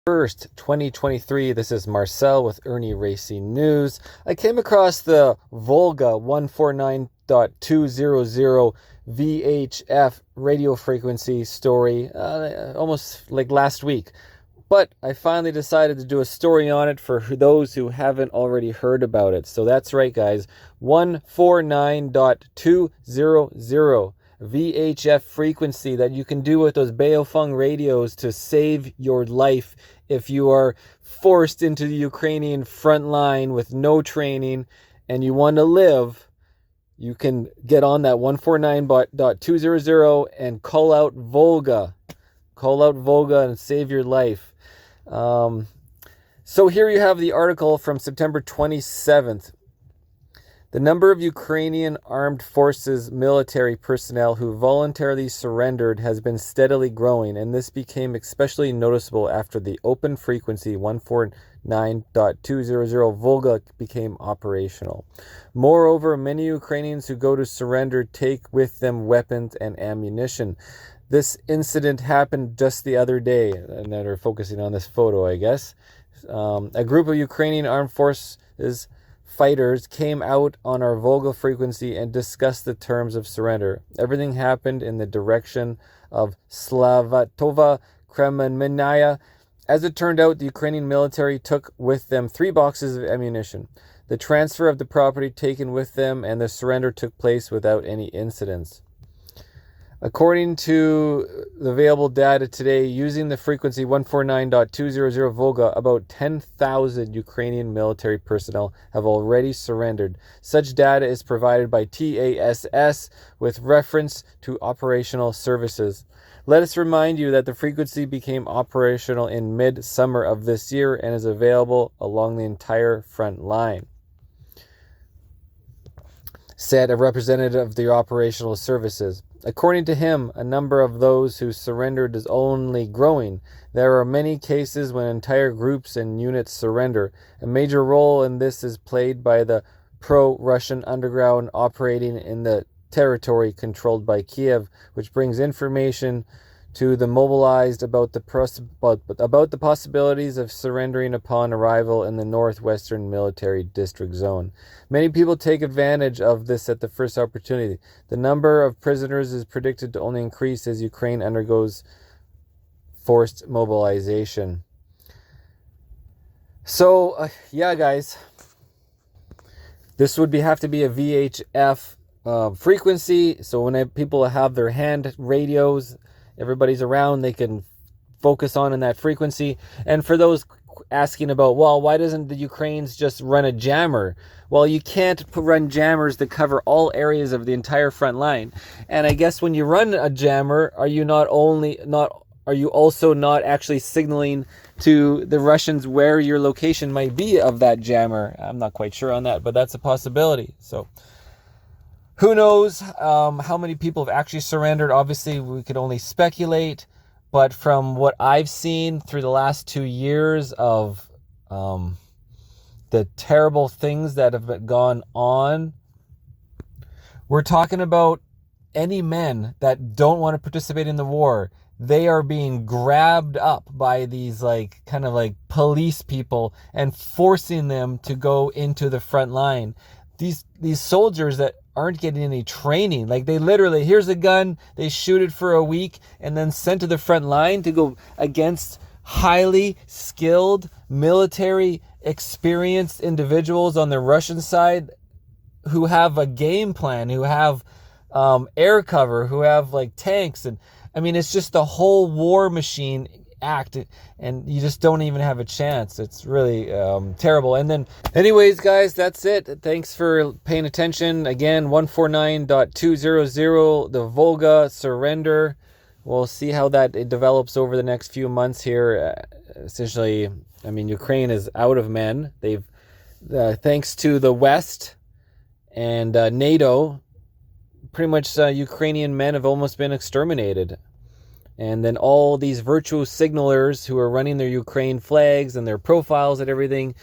1st, 2023. This is Marcel with IrnieracingNews. I came across the Volga 149.200 VHF radio frequency story almost like last week. But I finally decided to do a story on it for those who haven't already heard about it. So that's right, guys. 149.200 VHF frequency that you can do with those Beofeng radios to save your life if you are forced into the Ukrainian front line with no training and you want to live. You can get on that 149.200 and call out Volga. Call out Volga and save your life. So here you have the article from September 27th. The number of Ukrainian armed forces military personnel who voluntarily surrendered has been steadily growing, and this became especially noticeable after the open frequency 149.200 Volga became operational. Moreover, many Ukrainians who go to surrender take with them weapons and ammunition. This incident happened just the other day, and then we're focusing on this photo, I guess. A group of Ukrainian armed forces fighters came out on our Volga frequency and discussed the terms of surrender. Everything happened in the direction of Slavatova Kremenaya. As it turned out, the Ukrainian military took with them 3 boxes of ammunition. The transfer of the property taken with them and the surrender took place without any incidents. According to the available data today, using the frequency 149.200 Volga, about 10,000 Ukrainian military personnel have already surrendered. Such data is provided by TASS with reference to operational services. Let us remind you that the frequency became operational in mid-summer of this year and is available along the entire front line, said a representative of the operational services. According to him, a number of those who surrendered is only growing. There are many cases when entire groups and units surrender. A major role in this is played by the pro-Russian underground operating in the territory controlled by Kiev, which brings information to the mobilized about the possibilities of surrendering upon arrival in the northwestern military district zone. Many people take advantage of this at the first opportunity. The number of prisoners is predicted to only increase as Ukraine undergoes forced mobilization. So, yeah, guys, this would have to be a VHF frequency. So when people have their hand radios, everybody's around, they can focus on in that frequency. And for those asking about, well, why doesn't the Ukrainians just run a jammer? Well, you can't run jammers that cover all areas of the entire front line. And I guess when you run a jammer, are you also not actually signaling to the Russians where your location might be of that jammer? I'm not quite sure on that, but that's a possibility. So who knows how many people have actually surrendered? Obviously, we could only speculate. But from what I've seen through the last 2 years of the terrible things that have gone on, we're talking about any men that don't want to participate in the war. They are being grabbed up by these kind of police people and forcing them to go into the front line. These soldiers that aren't getting any training, they literally, here's a gun, they shoot it for a week and then sent to the front line to go against highly skilled, military experienced individuals on the Russian side who have a game plan, who have air cover, who have tanks. And I mean, it's just a whole war machine act, and you just don't even have a chance. It's really terrible. And then anyways, guys, that's it. Thanks for paying attention. Again, 149.200 the Volga surrender. We'll see how that develops over the next few months here. Essentially, I mean, Ukraine is out of men. They've thanks to the West and NATO, pretty much Ukrainian men have almost been exterminated. And then all these virtual signalers who are running their Ukraine flags and their profiles and everything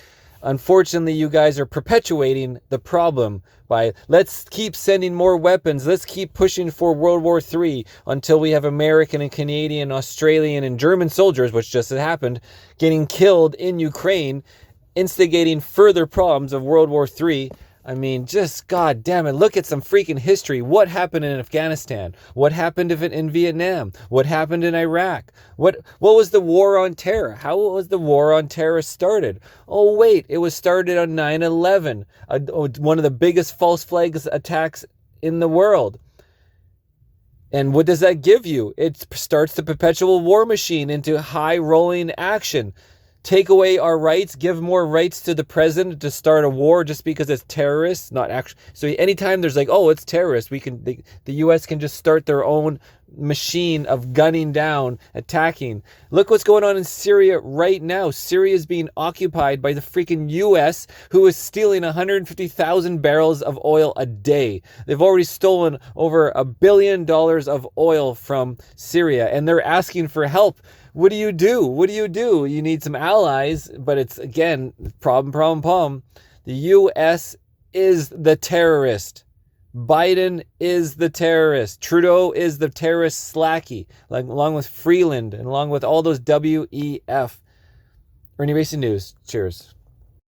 Unfortunately, you guys are perpetuating the problem by let's keep sending more weapons. Let's keep pushing for World War III until we have American and Canadian, Australian, and German soldiers, which just happened, getting killed in Ukraine, instigating further problems of World War III. I mean, just god damn it, look at some freaking history. What happened in Afghanistan? What happened in Vietnam? What happened in Iraq? What was the war on terror? How was the war on terror started? Oh wait, it was started on 9/11, one of the biggest false flag attacks in the world. And what does that give you? It starts the perpetual war machine into high rolling action. Take away our rights, give more rights to the president to start a war just because it's terrorists, not actually. So anytime there's like, oh, it's terrorists, the U.S. can just start their own machine of gunning down, attacking. Look what's going on in Syria right now. Syria is being occupied by the freaking U.S., who is stealing 150,000 barrels of oil a day. They've already stolen over $1 billion of oil from Syria, and they're asking for help. What do you do? What do you do? You need some allies, but it's, again, problem. The U.S. is the terrorist. Biden is the terrorist. Trudeau is the terrorist slacky, along with Freeland and along with all those WEF. Irnieracing News. Cheers.